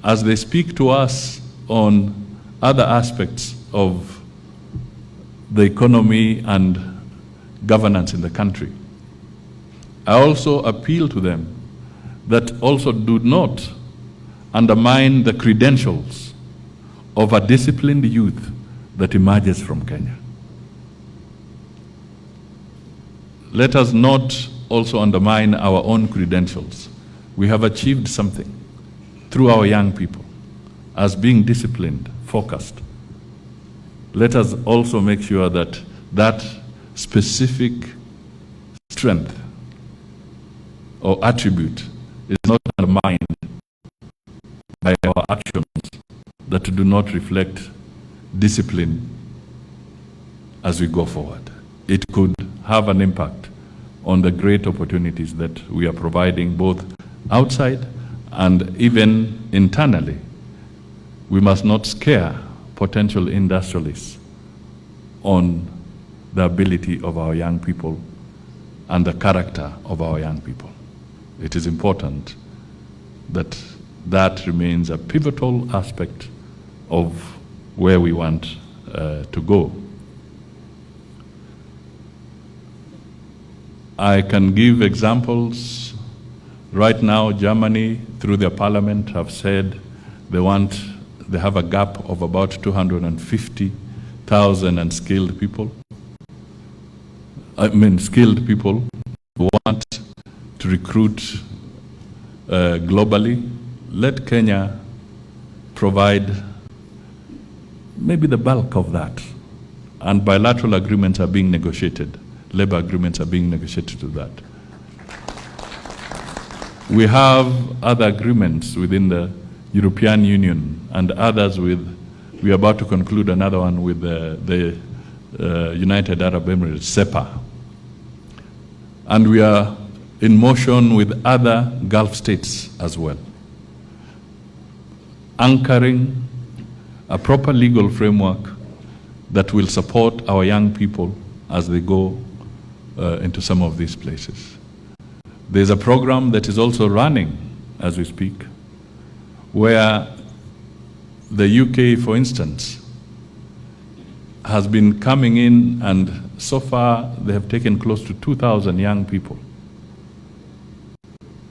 as they speak to us on other aspects of the economy and governance in the country, I also appeal to them that also do not undermine the credentials of a disciplined youth that emerges from Kenya. Let us not also undermine our own credentials. We have achieved something through our young people as being disciplined, focused. Let us also make sure that that specific strength or attribute is not undermined by our actions that do not reflect discipline as we go forward. It could have an impact on the great opportunities that we are providing both outside and even internally. We must not scare potential industrialists on the ability of our young people and the character of our young people. It is important that that remains a pivotal aspect of where we want to go. I can give examples. Right now, Germany, through their parliament, have said they have a gap of about 250,000 unskilled people. Skilled people who want to recruit globally. Let Kenya provide maybe the bulk of that. And bilateral agreements are being negotiated. Labor agreements are being negotiated to that. We have other agreements within the European Union and others we are about to conclude another one with the United Arab Emirates, SEPA. And we are in motion with other Gulf states as well, anchoring a proper legal framework that will support our young people as they go into some of these places. There's a program that is also running as we speak, where the UK, for instance, has been coming in, and so far they have taken close to 2,000 young people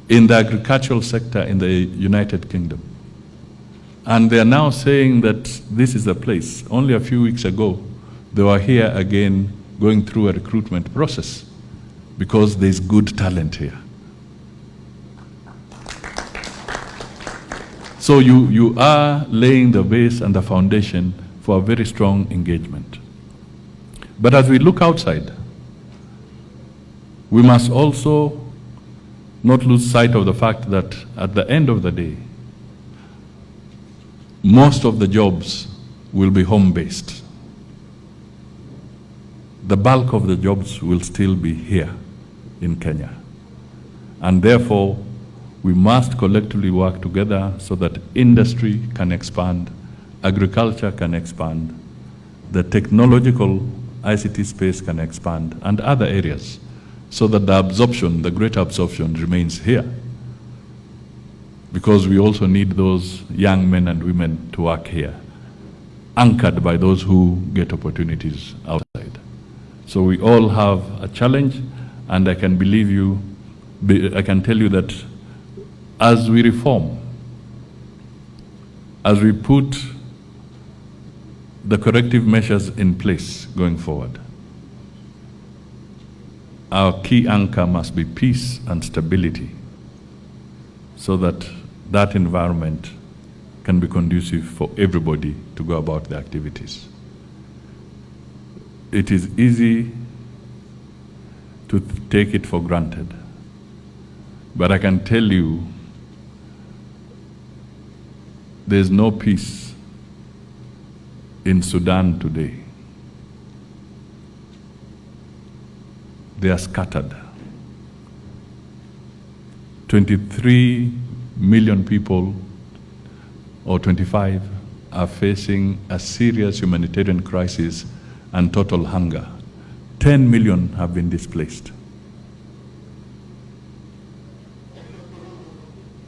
in the agricultural sector in the United Kingdom. And they are now saying that this is the place. Only a few weeks ago, they were here again going through a recruitment process because there's good talent here. So you are laying the base and the foundation for a very strong engagement. But as we look outside, we must also not lose sight of the fact that at the end of the day, most of the jobs will be home-based. The bulk of the jobs will still be here in Kenya. And therefore, we must collectively work together so that industry can expand, agriculture can expand, the technological ICT space can expand, and other areas, so that the absorption, the greater absorption, remains here. Because we also need those young men and women to work here, anchored by those who get opportunities outside. So we all have a challenge, and I can tell you that as we reform, as we put the corrective measures in place going forward, our key anchor must be peace and stability, so that that environment can be conducive for everybody to go about their activities. It is easy to take it for granted, but I can tell you there's no peace in Sudan today. They are scattered. 23 million people, or 25, are facing a serious humanitarian crisis and total hunger. 10 million have been displaced.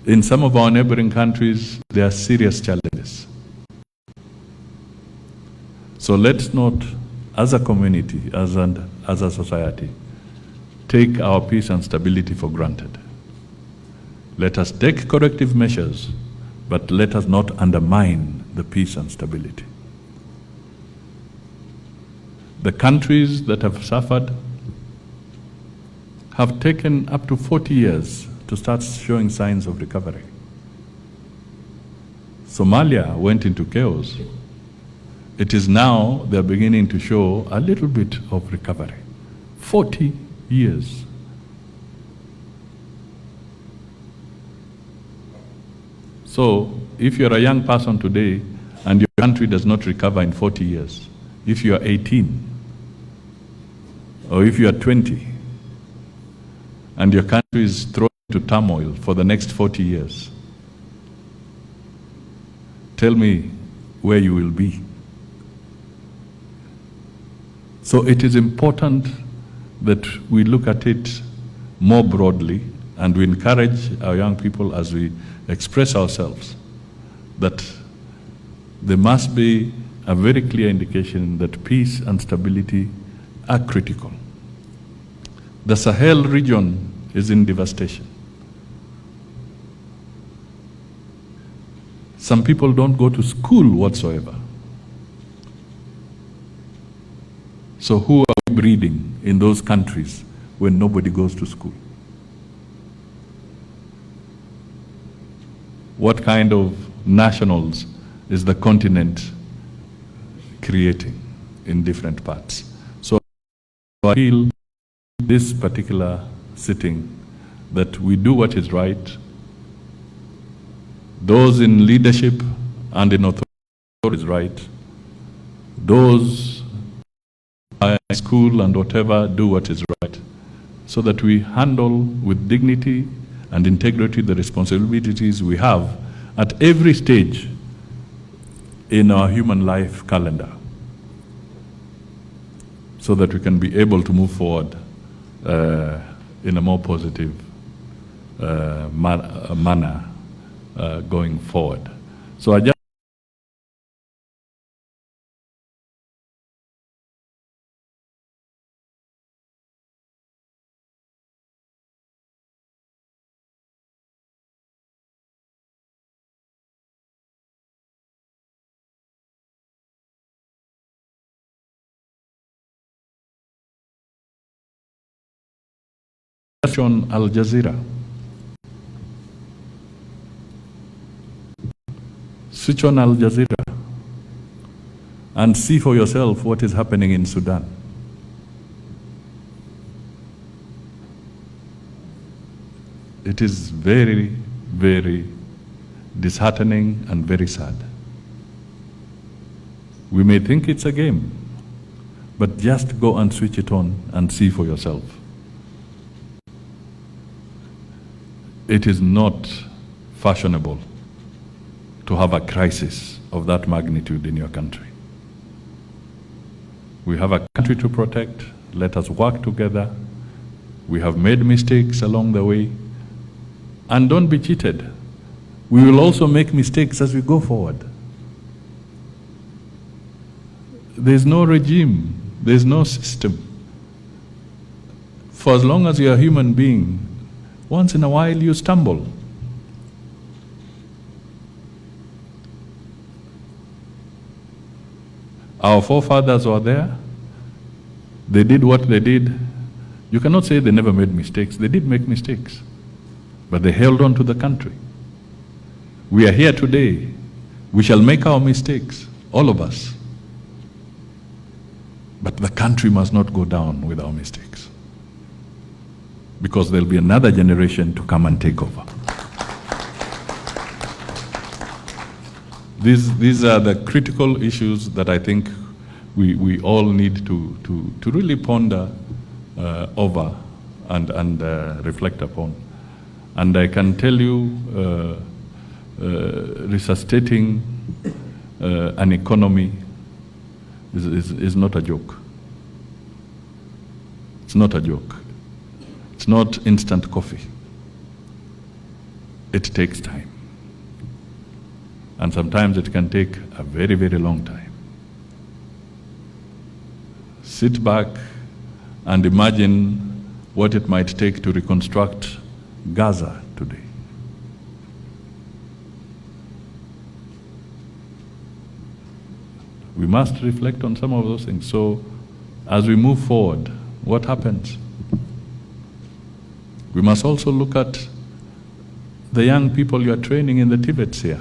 In some of our neighboring countries, there are serious challenges. So let's not, as a community, as a society, take our peace and stability for granted. Let us take corrective measures, but let us not undermine the peace and stability. The countries that have suffered have taken up to 40 years to start showing signs of recovery. Somalia went into chaos. It is now they're beginning to show a little bit of recovery. 40 years. So, if you're a young person today and your country does not recover in 40 years, if you are 18, or if you are 20, and your country is thrown into turmoil for the next 40 years, tell me where you will be. So it is important that we look at it more broadly, and we encourage our young people as we express ourselves that there must be a very clear indication that peace and stability are critical. The Sahel region is in devastation. Some people don't go to school whatsoever. So who are we breeding in those countries when nobody goes to school? What kind of nationals is the continent creating in different parts? So I feel this particular sitting that we do what is right. Those in leadership and in authority is right. Those in school and whatever do what is right, so that we handle with dignity and integrity the responsibilities we have at every stage in our human life calendar, so that we can be able to move forward in a more positive manner going forward. So I just on Al Jazeera. Switch on Al Jazeera and see for yourself what is happening in Sudan. It is very, very disheartening and very sad. We may think it's a game, but just go and switch it on and see for yourself. It is not fashionable to have a crisis of that magnitude in your country. We have a country to protect. Let us work together. We have made mistakes along the way. And don't be cheated. We will also make mistakes as we go forward. There's no regime. There's no system. For as long as you're a human being, once in a while you stumble. Our forefathers were there. They did what they did. You cannot say they never made mistakes. They did make mistakes. But they held on to the country. We are here today. We shall make our mistakes, all of us. But the country must not go down with our mistakes, because there'll be another generation to come and take over. These are the critical issues that I think we all need to really ponder over and reflect upon. And I can tell you, resuscitating an economy is not a joke. It's not a joke. It's not instant coffee. it takes time. And sometimes it can take a very, very long time. Sit back and imagine what it might take to reconstruct Gaza today. We must reflect on some of those things. So as we move forward, what happens? We must also look at the young people you are training in the Tvet here.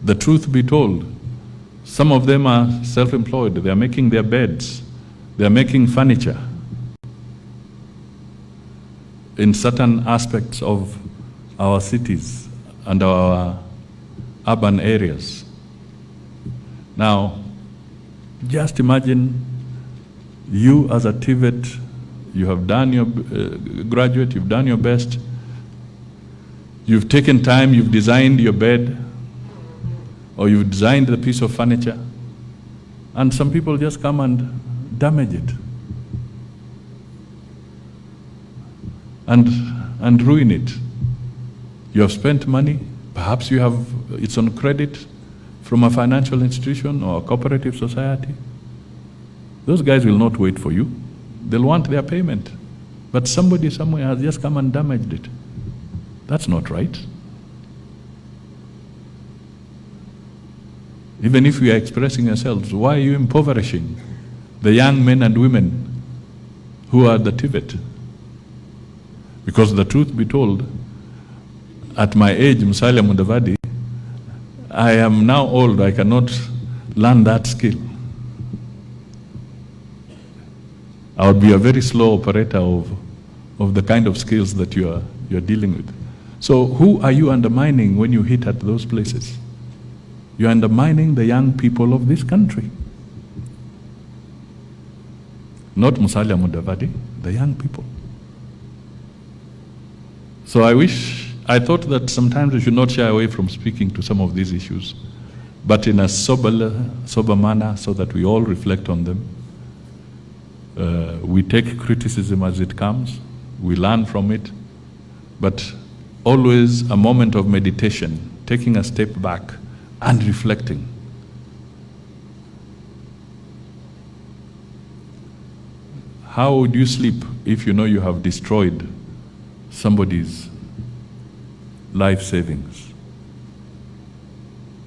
The truth be told, some of them are self-employed. They are making their beds. They are making furniture in certain aspects of our cities and our urban areas. Now, just imagine you as a Tvet, you have done your graduate, you've done your best, you've taken time, you've designed your bed, or you've designed the piece of furniture, and some people just come and damage it and ruin it. You have spent money, perhaps you have, it's on credit from a financial institution or a cooperative society. Those guys will not wait for you. They'll want their payment. But somebody somewhere has just come and damaged it. That's not right. Even if we are expressing ourselves, why are you impoverishing the young men and women who are the Tvet? Because the truth be told, at my age, Musalia Mudavadi, I am now old, I cannot learn that skill. I would be a very slow operator of the kind of skills that you're dealing with. So who are you undermining when you hit at those places? You're undermining the young people of this country. Not Musalia Mudavadi, the young people. So I thought that sometimes we should not shy away from speaking to some of these issues, but in a sober manner so that we all reflect on them. We take criticism as it comes, we learn from it, but always a moment of meditation, taking a step back and reflecting. How would you sleep if you know you have destroyed somebody's life savings,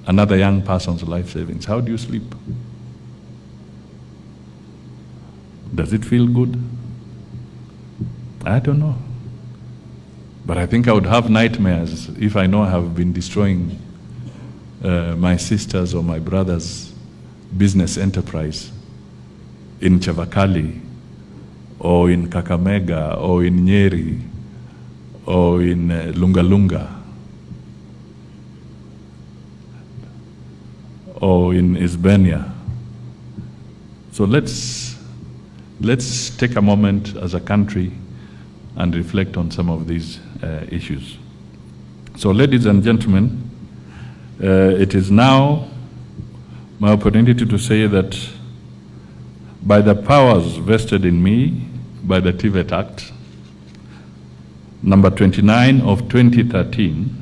another young person's life savings? How do you sleep? Does it feel good? I don't know. But I think I would have nightmares if I know I have been destroying my sister's or my brother's business enterprise in Chavakali, or in Kakamega, or in Nyeri, or in Lunga, or in Isbania. So let's take a moment as a country and reflect on some of these issues. So ladies and gentlemen, it is now my opportunity to say that by the powers vested in me by the Tvet Act, number 29 of 2013,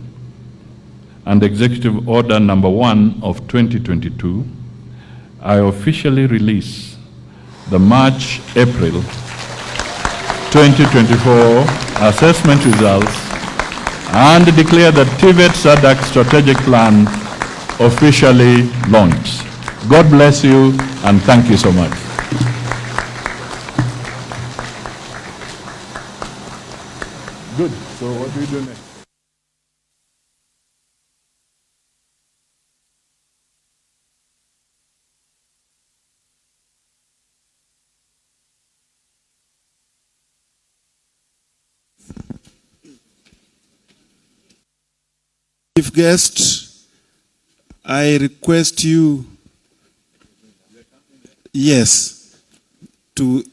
and Executive Order number 1 of 2022, I officially release the March-April 2024 assessment results and declare the Tvet-Cdacc strategic plan officially launched. God bless you and thank you so much. Good. So what do we do next? Chief guest, I request you, yes, to